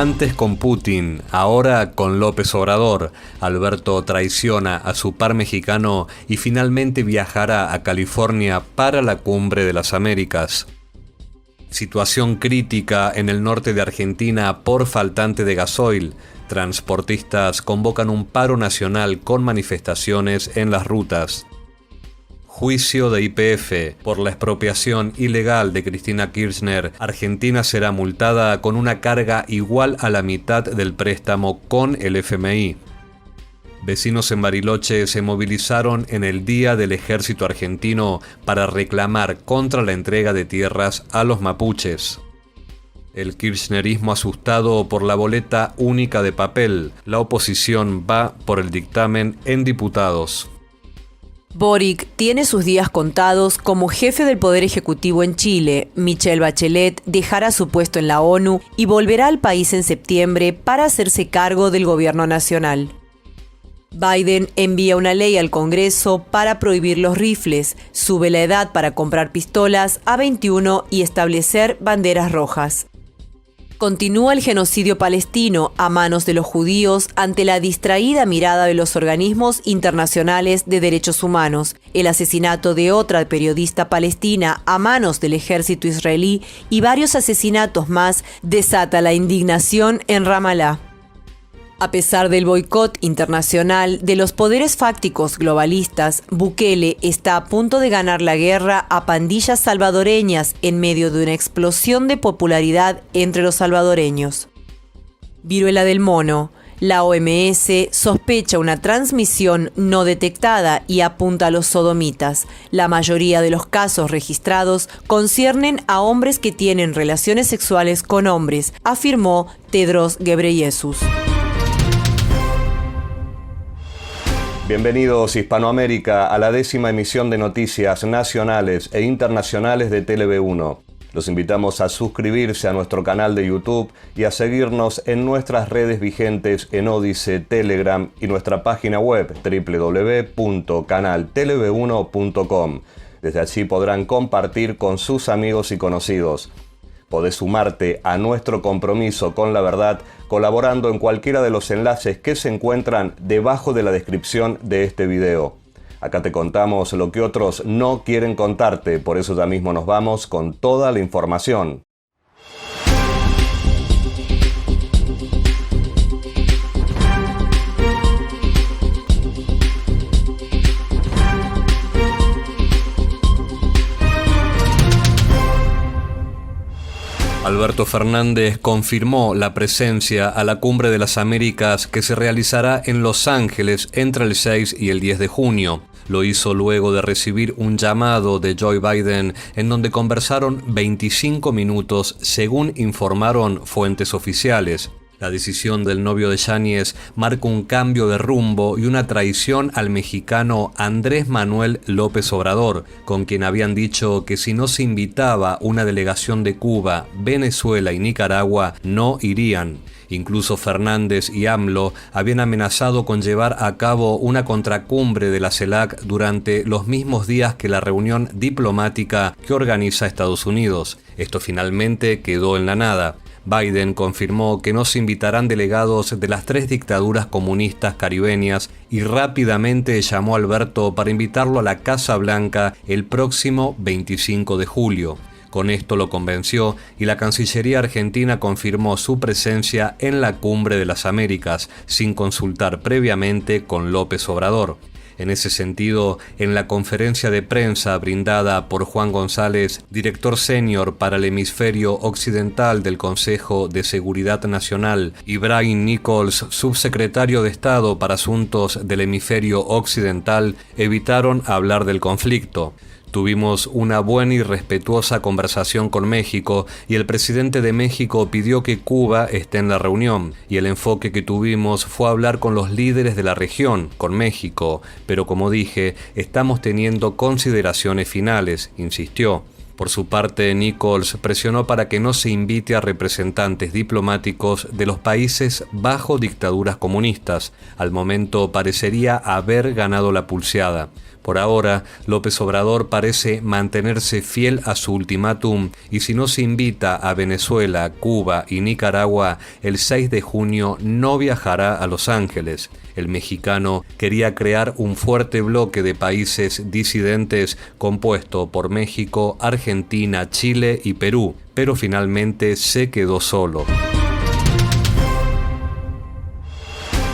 Antes con Putin, ahora con López Obrador. Alberto traiciona a su par mexicano y finalmente viajará a California para la Cumbre de las Américas. Situación crítica en el norte de Argentina por faltante de gasoil. Transportistas convocan un paro nacional con manifestaciones en las rutas. Juicio de YPF. Por la expropiación ilegal de Cristina Kirchner, Argentina será multada con una carga igual a la mitad del préstamo con el FMI. Vecinos en Bariloche se movilizaron en el Día del Ejército Argentino para reclamar contra la entrega de tierras a los mapuches. El kirchnerismo asustado por la boleta única de papel. La oposición va por el dictamen en diputados. Boric tiene sus días contados como jefe del Poder Ejecutivo en Chile. Michelle Bachelet dejará su puesto en la ONU y volverá al país en septiembre para hacerse cargo del gobierno nacional. Biden envía una ley al Congreso para prohibir los rifles, sube la edad para comprar pistolas a 21 y establecer banderas rojas. Continúa el genocidio palestino a manos de los judíos ante la distraída mirada de los organismos internacionales de derechos humanos. El asesinato de otra periodista palestina a manos del ejército israelí y varios asesinatos más desata la indignación en Ramallah. A pesar del boicot internacional de los poderes fácticos globalistas, Bukele está a punto de ganar la guerra a pandillas salvadoreñas en medio de una explosión de popularidad entre los salvadoreños. Viruela del mono. La OMS sospecha una transmisión no detectada y apunta a los sodomitas. La mayoría de los casos registrados conciernen a hombres que tienen relaciones sexuales con hombres, afirmó Tedros Ghebreyesus. Bienvenidos Hispanoamérica a la 10ª emisión de noticias nacionales e internacionales de TLV1. Los invitamos a suscribirse a nuestro canal de YouTube y a seguirnos en nuestras redes vigentes en Odise, Telegram y nuestra página web www.canaltelev1.com. Desde allí podrán compartir con sus amigos y conocidos. Podés sumarte a nuestro compromiso con la verdad colaborando en cualquiera de los enlaces que se encuentran debajo de la descripción de este video. Acá te contamos lo que otros no quieren contarte, por eso ya mismo nos vamos con toda la información. Alberto Fernández confirmó la presencia a la Cumbre de las Américas que se realizará en Los Ángeles entre el 6 y el 10 de junio. Lo hizo luego de recibir un llamado de Joe Biden en donde conversaron 25 minutos, según informaron fuentes oficiales. La decisión del novio de Yáñez marca un cambio de rumbo y una traición al mexicano Andrés Manuel López Obrador, con quien habían dicho que si no se invitaba una delegación de Cuba, Venezuela y Nicaragua, no irían. Incluso Fernández y AMLO habían amenazado con llevar a cabo una contracumbre de la CELAC durante los mismos días que la reunión diplomática que organiza Estados Unidos. Esto finalmente quedó en la nada. Biden confirmó que no se invitarán delegados de las 3 dictaduras comunistas caribeñas y rápidamente llamó a Alberto para invitarlo a la Casa Blanca el próximo 25 de julio. Con esto lo convenció y la Cancillería argentina confirmó su presencia en la Cumbre de las Américas, sin consultar previamente con López Obrador. En ese sentido, en la conferencia de prensa brindada por Juan González, director senior para el hemisferio occidental del Consejo de Seguridad Nacional, y Brian Nichols, subsecretario de Estado para Asuntos del Hemisferio Occidental, evitaron hablar del conflicto. Tuvimos una buena y respetuosa conversación con México y el presidente de México pidió que Cuba esté en la reunión y el enfoque que tuvimos fue hablar con los líderes de la región, con México, pero como dije, estamos teniendo consideraciones finales, insistió. Por su parte, Nichols presionó para que no se invite a representantes diplomáticos de los países bajo dictaduras comunistas. Al momento parecería haber ganado la pulseada. Por ahora, López Obrador parece mantenerse fiel a su ultimátum y si no se invita a Venezuela, Cuba y Nicaragua, el 6 de junio no viajará a Los Ángeles. El mexicano quería crear un fuerte bloque de países disidentes compuesto por México, Argentina, Chile y Perú, pero finalmente se quedó solo.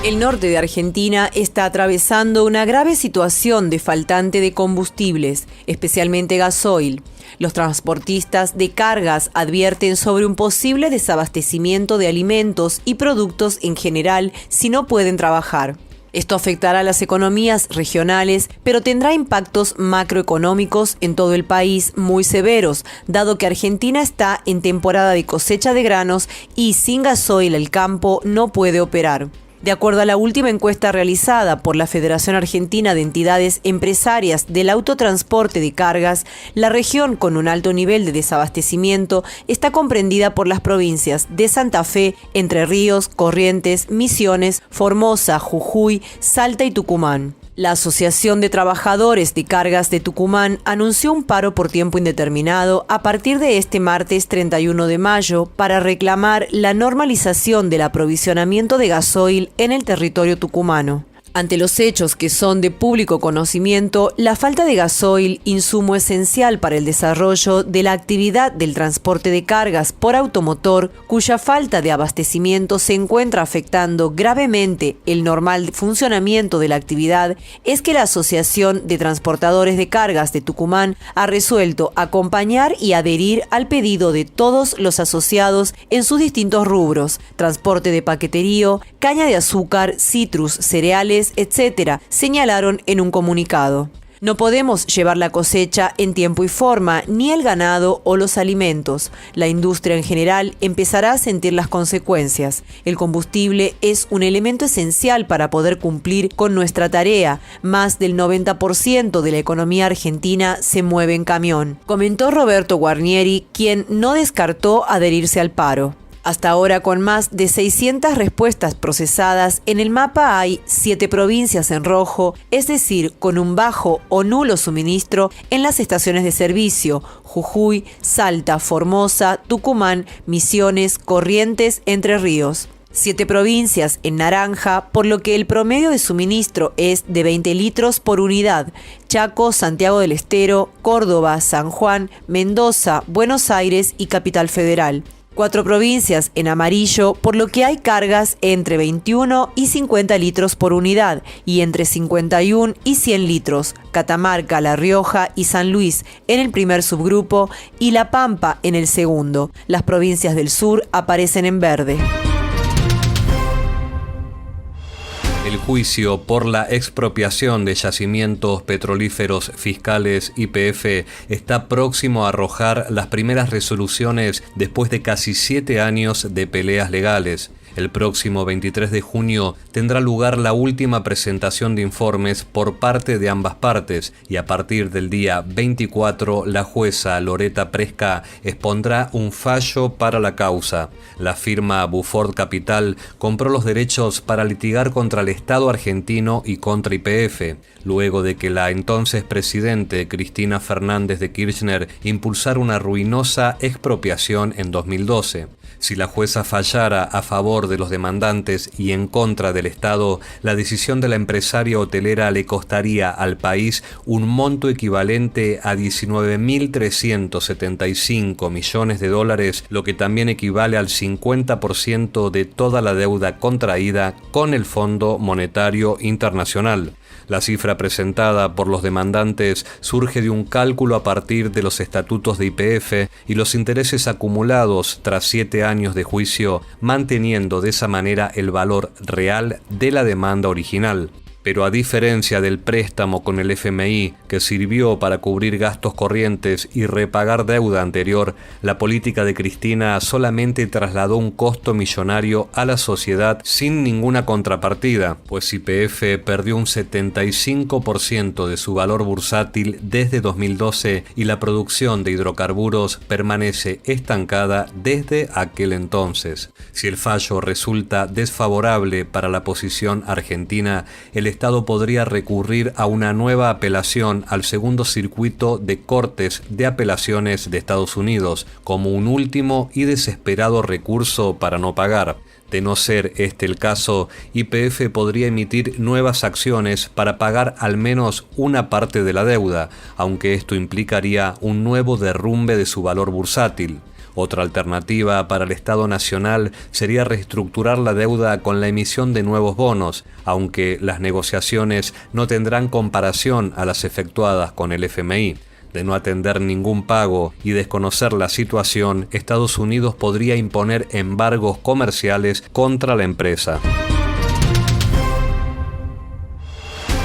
El norte de Argentina está atravesando una grave situación de faltante de combustibles, especialmente gasoil. Los transportistas de cargas advierten sobre un posible desabastecimiento de alimentos y productos en general si no pueden trabajar. Esto afectará a las economías regionales, pero tendrá impactos macroeconómicos en todo el país muy severos, dado que Argentina está en temporada de cosecha de granos y sin gasoil el campo no puede operar. De acuerdo a la última encuesta realizada por la Federación Argentina de Entidades Empresarias del Autotransporte de Cargas, la región con un alto nivel de desabastecimiento está comprendida por las provincias de Santa Fe, Entre Ríos, Corrientes, Misiones, Formosa, Jujuy, Salta y Tucumán. La Asociación de Trabajadores de Cargas de Tucumán anunció un paro por tiempo indeterminado a partir de este martes 31 de mayo para reclamar la normalización del aprovisionamiento de gasoil en el territorio tucumano. Ante los hechos que son de público conocimiento, la falta de gasoil, insumo esencial para el desarrollo de la actividad del transporte de cargas por automotor, cuya falta de abastecimiento se encuentra afectando gravemente el normal funcionamiento de la actividad, es que la Asociación de Transportadores de Cargas de Tucumán ha resuelto acompañar y adherir al pedido de todos los asociados en sus distintos rubros: transporte de paqueterío, caña de azúcar, citrus, cereales, etcétera, señalaron en un comunicado. No podemos llevar la cosecha en tiempo y forma, ni el ganado o los alimentos. La industria en general empezará a sentir las consecuencias. El combustible es un elemento esencial para poder cumplir con nuestra tarea. Más del 90% de la economía argentina se mueve en camión, comentó Roberto Guarnieri, quien no descartó adherirse al paro. Hasta ahora, con más de 600 respuestas procesadas, en el mapa hay 7 provincias en rojo, es decir, con un bajo o nulo suministro en las estaciones de servicio: Jujuy, Salta, Formosa, Tucumán, Misiones, Corrientes, Entre Ríos. 7 provincias en naranja, por lo que el promedio de suministro es de 20 litros por unidad: Chaco, Santiago del Estero, Córdoba, San Juan, Mendoza, Buenos Aires y Capital Federal. 4 provincias en amarillo, por lo que hay cargas entre 21 y 50 litros por unidad y entre 51 y 100 litros. Catamarca, La Rioja y San Luis en el primer subgrupo y La Pampa en el segundo. Las provincias del sur aparecen en verde. El juicio por la expropiación de yacimientos petrolíferos fiscales YPF está próximo a arrojar las primeras resoluciones después de casi 7 años de peleas legales. El próximo 23 de junio tendrá lugar la última presentación de informes por parte de ambas partes y a partir del día 24 la jueza Loreta Presca expondrá un fallo para la causa. La firma Buford Capital compró los derechos para litigar contra el Estado argentino y contra YPF, luego de que la entonces presidente Cristina Fernández de Kirchner impulsara una ruinosa expropiación en 2012. Si la jueza fallara a favor de los demandantes y en contra del Estado, la decisión de la empresaria hotelera le costaría al país un monto equivalente a 19.375 millones de dólares, lo que también equivale al 50% de toda la deuda contraída con el Fondo Monetario Internacional. La cifra presentada por los demandantes surge de un cálculo a partir de los estatutos de YPF y los intereses acumulados tras 7 años de juicio, manteniendo de esa manera el valor real de la demanda original. Pero a diferencia del préstamo con el FMI, que sirvió para cubrir gastos corrientes y repagar deuda anterior, la política de Cristina solamente trasladó un costo millonario a la sociedad sin ninguna contrapartida, pues YPF perdió un 75% de su valor bursátil desde 2012 y la producción de hidrocarburos permanece estancada desde aquel entonces. Si el fallo resulta desfavorable para la posición argentina, el Estado podría recurrir a una nueva apelación al segundo circuito de cortes de apelaciones de Estados Unidos, como un último y desesperado recurso para no pagar. De no ser este el caso, YPF podría emitir nuevas acciones para pagar al menos una parte de la deuda, aunque esto implicaría un nuevo derrumbe de su valor bursátil. Otra alternativa para el Estado Nacional sería reestructurar la deuda con la emisión de nuevos bonos, aunque las negociaciones no tendrán comparación a las efectuadas con el FMI. De no atender ningún pago y desconocer la situación, Estados Unidos podría imponer embargos comerciales contra la empresa.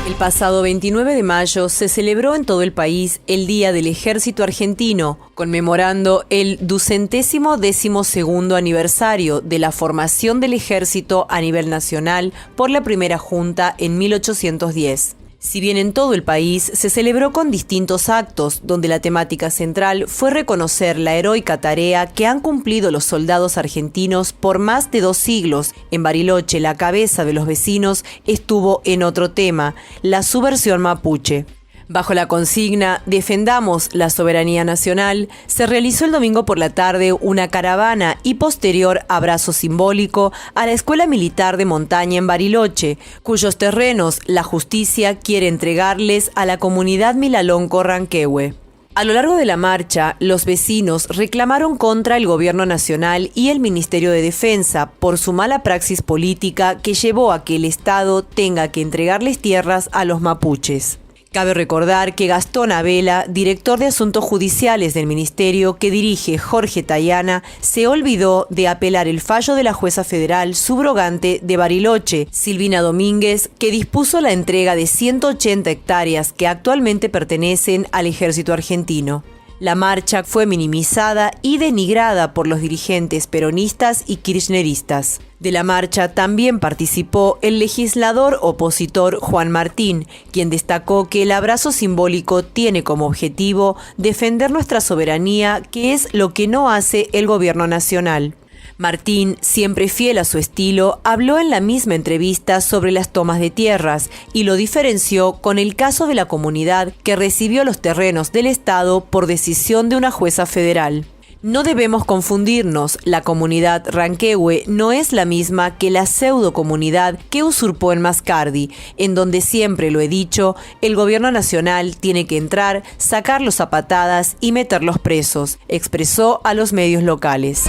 El pasado 29 de mayo se celebró en todo el país el Día del Ejército Argentino, conmemorando el 212º aniversario de la formación del ejército a nivel nacional por la primera junta en 1810. Si bien en todo el país se celebró con distintos actos, donde la temática central fue reconocer la heroica tarea que han cumplido los soldados argentinos por más de 2 siglos, en Bariloche la cabeza de los vecinos estuvo en otro tema, la subversión mapuche. Bajo la consigna "Defendamos la soberanía nacional", se realizó el domingo por la tarde una caravana y posterior abrazo simbólico a la Escuela Militar de Montaña en Bariloche, cuyos terrenos la justicia quiere entregarles a la comunidad Milalonco-Ranquehue. A lo largo de la marcha, los vecinos reclamaron contra el gobierno nacional y el Ministerio de Defensa por su mala praxis política que llevó a que el Estado tenga que entregarles tierras a los mapuches. Cabe recordar que Gastón Abela, director de Asuntos Judiciales del Ministerio que dirige Jorge Tayana, se olvidó de apelar el fallo de la jueza federal subrogante de Bariloche, Silvina Domínguez, que dispuso la entrega de 180 hectáreas que actualmente pertenecen al ejército argentino. La marcha fue minimizada y denigrada por los dirigentes peronistas y kirchneristas. De la marcha también participó el legislador opositor Juan Martín, quien destacó que el abrazo simbólico tiene como objetivo defender nuestra soberanía, que es lo que no hace el gobierno nacional. Martín, siempre fiel a su estilo, habló en la misma entrevista sobre las tomas de tierras y lo diferenció con el caso de la comunidad que recibió los terrenos del Estado por decisión de una jueza federal. No debemos confundirnos, la comunidad Ranquehue no es la misma que la pseudocomunidad que usurpó en Mascardi, en donde siempre lo he dicho, el gobierno nacional tiene que entrar, sacarlos a patadas y meterlos presos, expresó a los medios locales.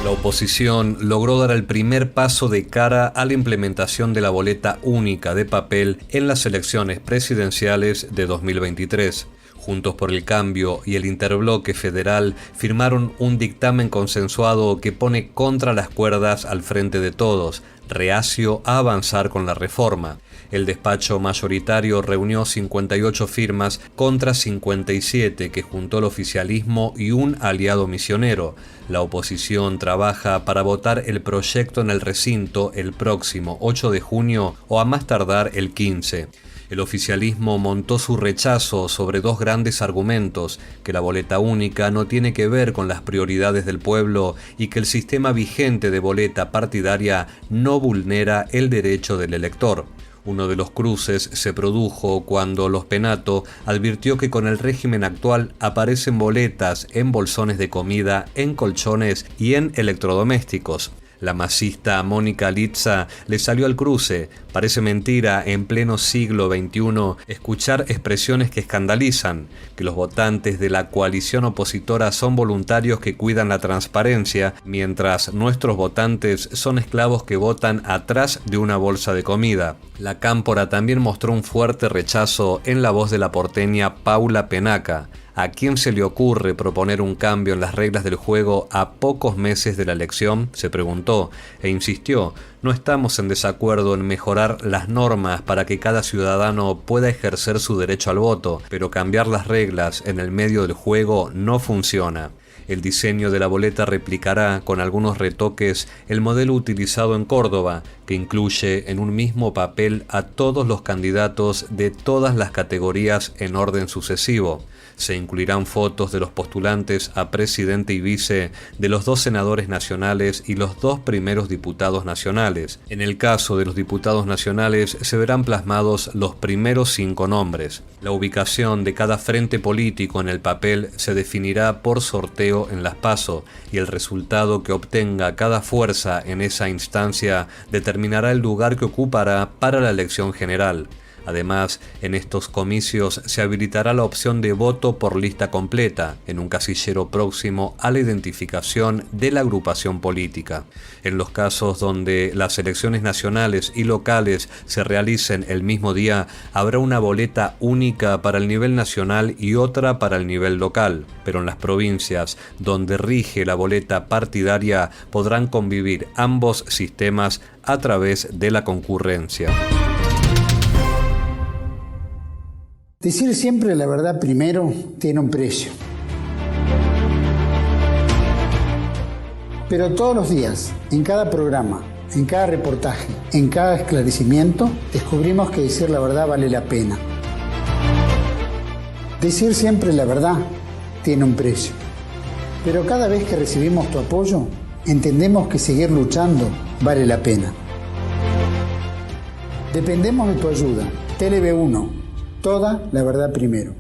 La oposición logró dar el primer paso de cara a la implementación de la boleta única de papel en las elecciones presidenciales de 2023. Juntos por el Cambio y el Interbloque Federal firmaron un dictamen consensuado que pone contra las cuerdas al Frente de Todos, reacio a avanzar con la reforma. El despacho mayoritario reunió 58 firmas contra 57 que juntó el oficialismo y un aliado misionero. La oposición trabaja para votar el proyecto en el recinto el próximo 8 de junio o a más tardar el 15. El oficialismo montó su rechazo sobre 2 grandes argumentos: que la boleta única no tiene que ver con las prioridades del pueblo y que el sistema vigente de boleta partidaria no vulnera el derecho del elector. Uno de los cruces se produjo cuando Los Penato advirtió que con el régimen actual aparecen boletas en bolsones de comida, en colchones y en electrodomésticos. La masista Mónica Litza le salió al cruce. Parece mentira en pleno siglo XXI escuchar expresiones que escandalizan, que los votantes de la coalición opositora son voluntarios que cuidan la transparencia, mientras nuestros votantes son esclavos que votan atrás de una bolsa de comida. La cámpora también mostró un fuerte rechazo en la voz de la porteña Paula Penaca. ¿A quién se le ocurre proponer un cambio en las reglas del juego a pocos meses de la elección?, se preguntó, e insistió: no estamos en desacuerdo en mejorar las normas para que cada ciudadano pueda ejercer su derecho al voto, pero cambiar las reglas en el medio del juego no funciona. El diseño de la boleta replicará, con algunos retoques, el modelo utilizado en Córdoba, que incluye en un mismo papel a todos los candidatos de todas las categorías en orden sucesivo. Se incluirán fotos de los postulantes a presidente y vice, de los 2 senadores nacionales y los 2 primeros diputados nacionales. En el caso de los diputados nacionales se verán plasmados los primeros 5 nombres. La ubicación de cada frente político en el papel se definirá por sorteo en las PASO, y el resultado que obtenga cada fuerza en esa instancia determinará el lugar que ocupará para la elección general. Además, en estos comicios se habilitará la opción de voto por lista completa, en un casillero próximo a la identificación de la agrupación política. En los casos donde las elecciones nacionales y locales se realicen el mismo día, habrá una boleta única para el nivel nacional y otra para el nivel local, pero en las provincias donde rige la boleta partidaria podrán convivir ambos sistemas a través de la concurrencia. Decir siempre la verdad primero tiene un precio. Pero todos los días, en cada programa, en cada reportaje, en cada esclarecimiento, descubrimos que decir la verdad vale la pena. Decir siempre la verdad tiene un precio. Pero cada vez que recibimos tu apoyo, entendemos que seguir luchando vale la pena. Dependemos de tu ayuda. TLV1. Toda la verdad primero.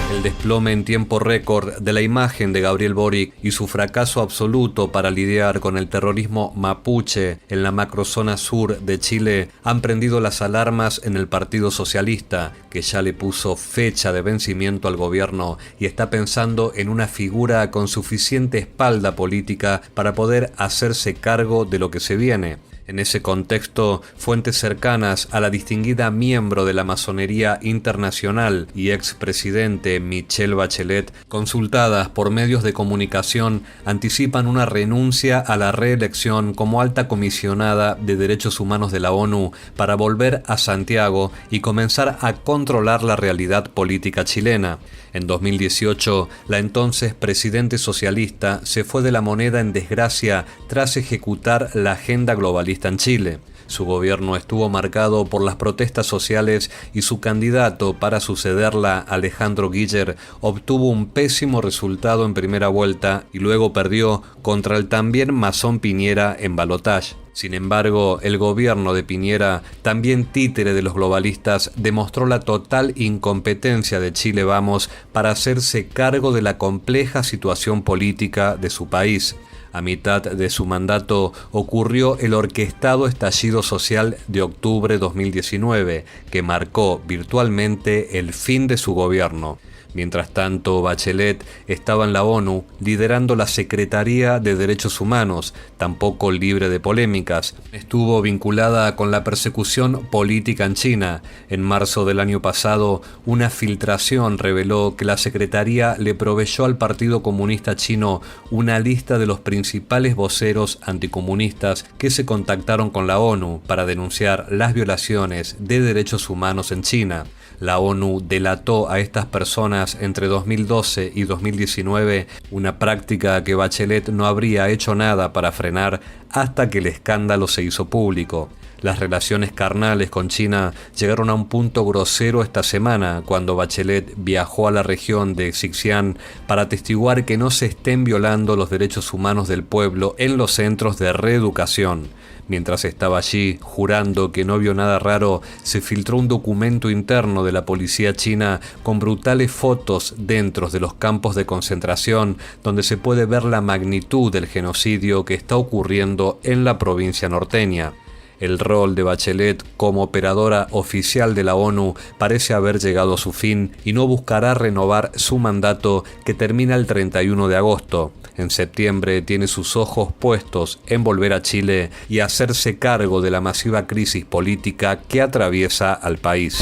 El desplome en tiempo récord de la imagen de Gabriel Boric y su fracaso absoluto para lidiar con el terrorismo mapuche en la macrozona sur de Chile han prendido las alarmas en el Partido Socialista, que ya le puso fecha de vencimiento al gobierno y está pensando en una figura con suficiente espalda política para poder hacerse cargo de lo que se viene. En ese contexto, fuentes cercanas a la distinguida miembro de la masonería internacional y expresidente Michelle Bachelet, consultadas por medios de comunicación, anticipan una renuncia a la reelección como alta comisionada de Derechos Humanos de la ONU para volver a Santiago y comenzar a controlar la realidad política chilena. En 2018, la entonces presidente socialista se fue de la moneda en desgracia tras ejecutar la agenda globalista en Chile. Su gobierno estuvo marcado por las protestas sociales y su candidato para sucederla, Alejandro Guiller, obtuvo un pésimo resultado en primera vuelta y luego perdió contra el también masón Piñera en balotaje. Sin embargo, el gobierno de Piñera, también títere de los globalistas, demostró la total incompetencia de Chile Vamos para hacerse cargo de la compleja situación política de su país. A mitad de su mandato ocurrió el orquestado estallido social de octubre de 2019, que marcó virtualmente el fin de su gobierno. Mientras tanto, Bachelet estaba en la ONU liderando la Secretaría de Derechos Humanos, tampoco libre de polémicas. Estuvo vinculada con la persecución política en China. En marzo del año pasado, una filtración reveló que la Secretaría le proveyó al Partido Comunista Chino una lista de los principales voceros anticomunistas que se contactaron con la ONU para denunciar las violaciones de derechos humanos en China. La ONU delató a estas personas entre 2012 y 2019, una práctica que Bachelet no habría hecho nada para frenar hasta que el escándalo se hizo público. Las relaciones carnales con China llegaron a un punto grosero esta semana cuando Bachelet viajó a la región de Xinjiang para atestiguar que no se estén violando los derechos humanos del pueblo en los centros de reeducación. Mientras estaba allí, jurando que no vio nada raro, se filtró un documento interno de la policía china con brutales fotos dentro de los campos de concentración, donde se puede ver la magnitud del genocidio que está ocurriendo en la provincia norteña. El rol de Bachelet como operadora oficial de la ONU parece haber llegado a su fin y no buscará renovar su mandato que termina el 31 de agosto. En septiembre tiene sus ojos puestos en volver a Chile y hacerse cargo de la masiva crisis política que atraviesa al país.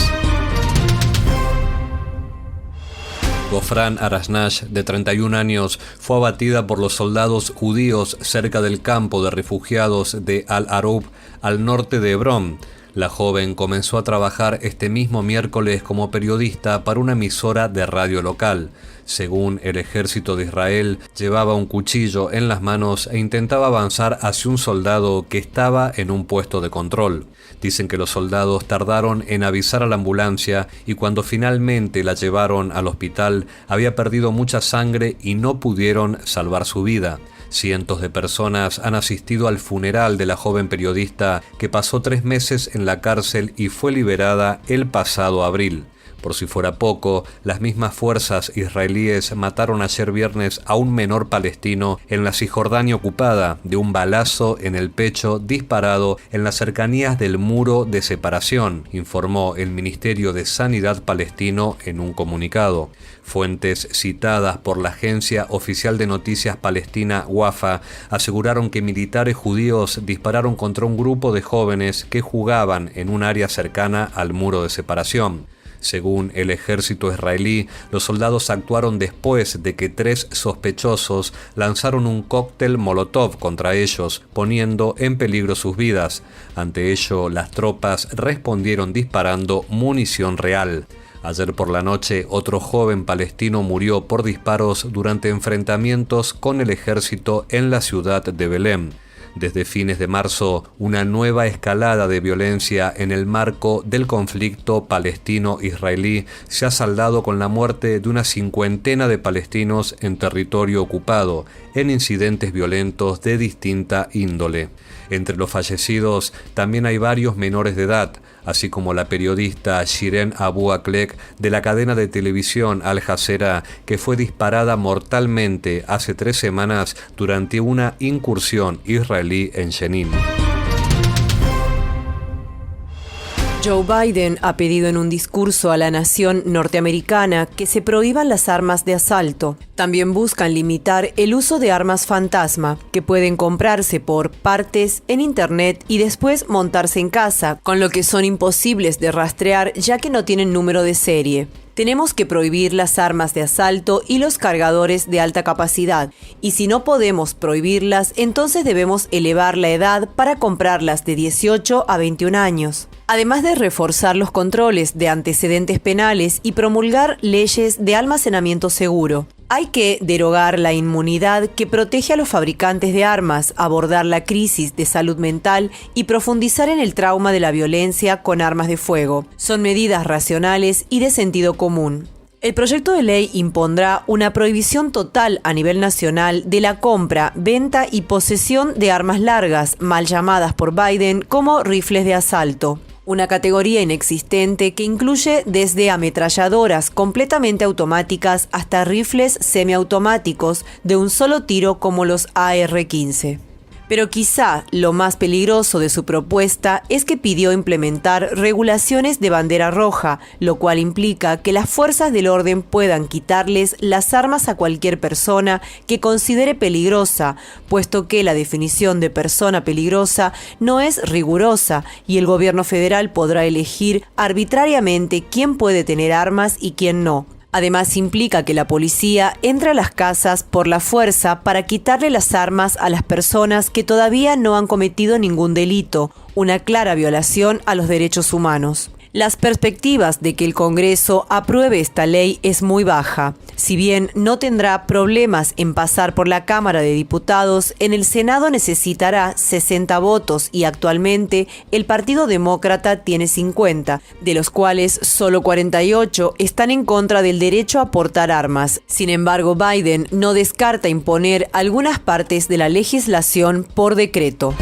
Gofran Arasnach, de 31 años, fue abatida por los soldados judíos cerca del campo de refugiados de Al-Arub, al norte de Hebrón. La joven comenzó a trabajar este mismo miércoles como periodista para una emisora de radio local. Según el ejército de Israel, llevaba un cuchillo en las manos e intentaba avanzar hacia un soldado que estaba en un puesto de control. Dicen que los soldados tardaron en avisar a la ambulancia y cuando finalmente la llevaron al hospital había perdido mucha sangre y no pudieron salvar su vida. Cientos de personas han asistido al funeral de la joven periodista que pasó 3 meses en la cárcel y fue liberada el pasado abril. Por si fuera poco, las mismas fuerzas israelíes mataron ayer viernes a un menor palestino en la Cisjordania ocupada de un balazo en el pecho disparado en las cercanías del muro de separación, informó el Ministerio de Sanidad palestino en un comunicado. Fuentes citadas por la agencia oficial de noticias palestina Wafa aseguraron que militares judíos dispararon contra un grupo de jóvenes que jugaban en un área cercana al muro de separación. Según el ejército israelí, los soldados actuaron después de que 3 sospechosos lanzaron un cóctel molotov contra ellos, poniendo en peligro sus vidas. Ante ello, las tropas respondieron disparando munición real. Ayer por la noche, otro joven palestino murió por disparos durante enfrentamientos con el ejército en la ciudad de Belém. Desde fines de marzo, una nueva escalada de violencia en el marco del conflicto palestino-israelí se ha saldado con la muerte de una 50 de palestinos en territorio ocupado, en incidentes violentos de distinta índole. Entre los fallecidos también hay varios menores de edad, así como la periodista Shirin Abu Akleh de la cadena de televisión Al Jazeera, que fue disparada mortalmente hace 3 semanas durante una incursión israelí en Jenin. Joe Biden ha pedido en un discurso a la nación norteamericana que se prohíban las armas de asalto. También buscan limitar el uso de armas fantasma, que pueden comprarse por partes en internet y después montarse en casa, con lo que son imposibles de rastrear ya que no tienen número de serie. Tenemos que prohibir las armas de asalto y los cargadores de alta capacidad, y si no podemos prohibirlas, entonces debemos elevar la edad para comprarlas de 18 a 21 años. Además de reforzar los controles de antecedentes penales y promulgar leyes de almacenamiento seguro. Hay que derogar la inmunidad que protege a los fabricantes de armas, abordar la crisis de salud mental y profundizar en el trauma de la violencia con armas de fuego. Son medidas racionales y de sentido común. El proyecto de ley impondrá una prohibición total a nivel nacional de la compra, venta y posesión de armas largas, mal llamadas por Biden como rifles de asalto. Una categoría inexistente que incluye desde ametralladoras completamente automáticas hasta rifles semiautomáticos de un solo tiro como los AR-15. Pero quizá lo más peligroso de su propuesta es que pidió implementar regulaciones de bandera roja, lo cual implica que las fuerzas del orden puedan quitarles las armas a cualquier persona que considere peligrosa, puesto que la definición de persona peligrosa no es rigurosa y el gobierno federal podrá elegir arbitrariamente quién puede tener armas y quién no. Además, implica que la policía entre a las casas por la fuerza para quitarle las armas a las personas que todavía no han cometido ningún delito, una clara violación a los derechos humanos. Las perspectivas de que el Congreso apruebe esta ley es muy baja. Si bien no tendrá problemas en pasar por la Cámara de Diputados, en el Senado necesitará 60 votos y actualmente el Partido Demócrata tiene 50, de los cuales solo 48 están en contra del derecho a portar armas. Sin embargo, Biden no descarta imponer algunas partes de la legislación por decreto.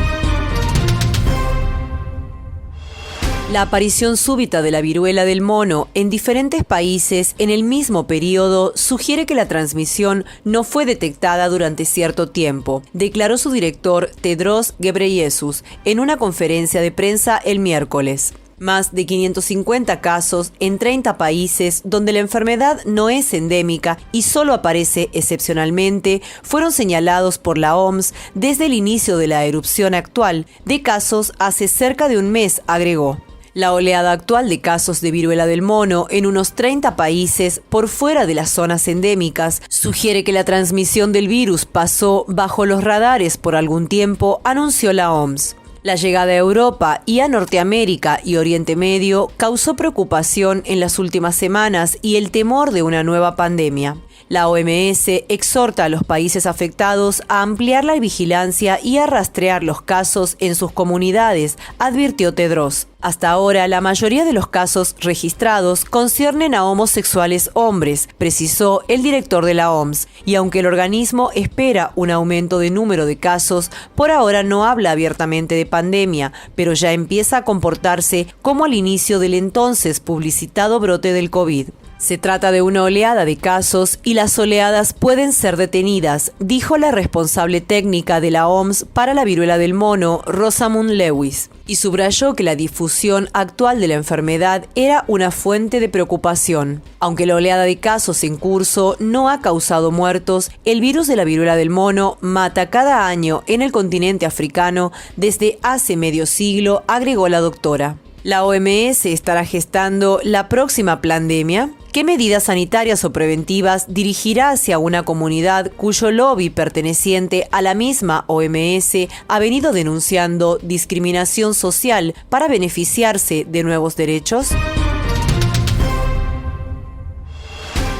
La aparición súbita de la viruela del mono en diferentes países en el mismo periodo sugiere que la transmisión no fue detectada durante cierto tiempo, declaró su director Tedros Ghebreyesus en una conferencia de prensa el miércoles. Más de 550 casos en 30 países donde la enfermedad no es endémica y solo aparece excepcionalmente fueron señalados por la OMS desde el inicio de la erupción actual de casos hace cerca de un mes, agregó. La oleada actual de casos de viruela del mono en unos 30 países por fuera de las zonas endémicas sugiere que la transmisión del virus pasó bajo los radares por algún tiempo, anunció la OMS. La llegada a Europa y a Norteamérica y Oriente Medio causó preocupación en las últimas semanas y el temor de una nueva pandemia. La OMS exhorta a los países afectados a ampliar la vigilancia y a rastrear los casos en sus comunidades, advirtió Tedros. Hasta ahora, la mayoría de los casos registrados conciernen a homosexuales hombres, precisó el director de la OMS, y aunque el organismo espera un aumento de número de casos, por ahora no habla abiertamente de pandemia, pero ya empieza a comportarse como al inicio del entonces publicitado brote del COVID. Se trata de una oleada de casos y las oleadas pueden ser detenidas, dijo la responsable técnica de la OMS para la viruela del mono, Rosamund Lewis, y subrayó que la difusión actual de la enfermedad era una fuente de preocupación. Aunque la oleada de casos en curso no ha causado muertos, el virus de la viruela del mono mata cada año en el continente africano desde hace medio siglo, agregó la doctora. ¿La OMS estará gestando la próxima pandemia? ¿Qué medidas sanitarias o preventivas dirigirá hacia una comunidad cuyo lobby perteneciente a la misma OMS ha venido denunciando discriminación social para beneficiarse de nuevos derechos?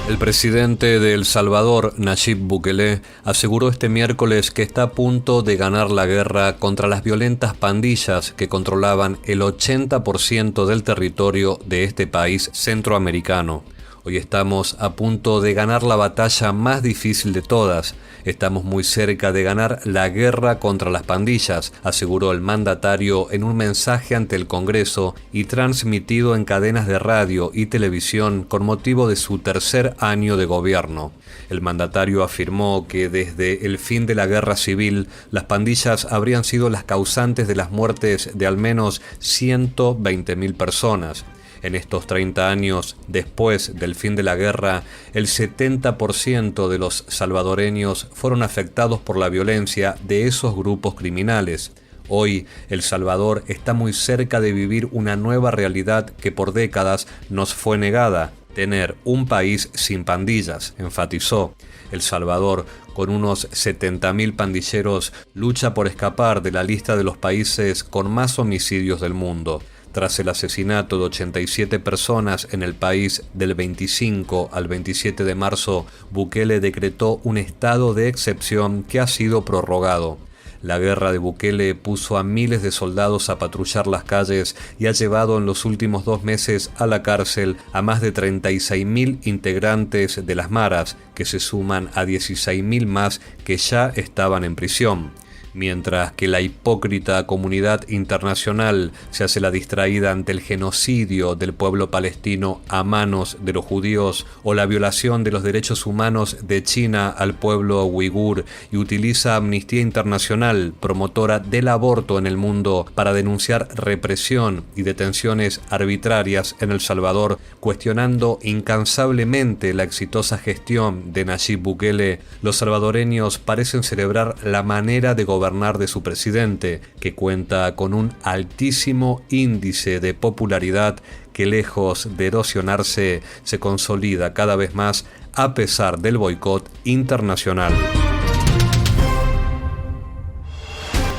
El presidente de El Salvador, Nayib Bukele, aseguró este miércoles que está a punto de ganar la guerra contra las violentas pandillas que controlaban el 80% del territorio de este país centroamericano. Hoy estamos a punto de ganar la batalla más difícil de todas. Estamos muy cerca de ganar la guerra contra las pandillas, aseguró el mandatario en un mensaje ante el Congreso y transmitido en cadenas de radio y televisión con motivo de su tercer año de gobierno. El mandatario afirmó que desde el fin de la guerra civil, las pandillas habrían sido las causantes de las muertes de al menos 120.000 personas. En estos 30 años, después del fin de la guerra, el 70% de los salvadoreños fueron afectados por la violencia de esos grupos criminales. Hoy, El Salvador está muy cerca de vivir una nueva realidad que por décadas nos fue negada: tener un país sin pandillas, enfatizó. El Salvador, con unos 70.000 pandilleros, lucha por escapar de la lista de los países con más homicidios del mundo. Tras el asesinato de 87 personas en el país del 25 al 27 de marzo, Bukele decretó un estado de excepción que ha sido prorrogado. La guerra de Bukele puso a miles de soldados a patrullar las calles y ha llevado en los últimos 2 meses a la cárcel a más de 36.000 integrantes de las maras, que se suman a 16.000 más que ya estaban en prisión. Mientras que la hipócrita comunidad internacional se hace la distraída ante el genocidio del pueblo palestino a manos de los judíos o la violación de los derechos humanos de China al pueblo uigur y utiliza Amnistía Internacional, promotora del aborto en el mundo, para denunciar represión y detenciones arbitrarias en El Salvador, cuestionando incansablemente la exitosa gestión de Nayib Bukele, los salvadoreños parecen celebrar la manera de gobernar de su presidente, que cuenta con un altísimo índice de popularidad que, lejos de erosionarse, se consolida cada vez más a pesar del boicot internacional.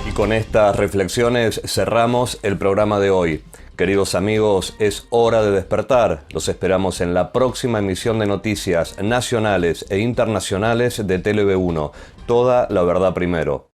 Y con estas reflexiones cerramos el programa de hoy. Queridos amigos, es hora de despertar. Los esperamos en la próxima emisión de noticias nacionales e internacionales de TLV1. Toda la verdad primero.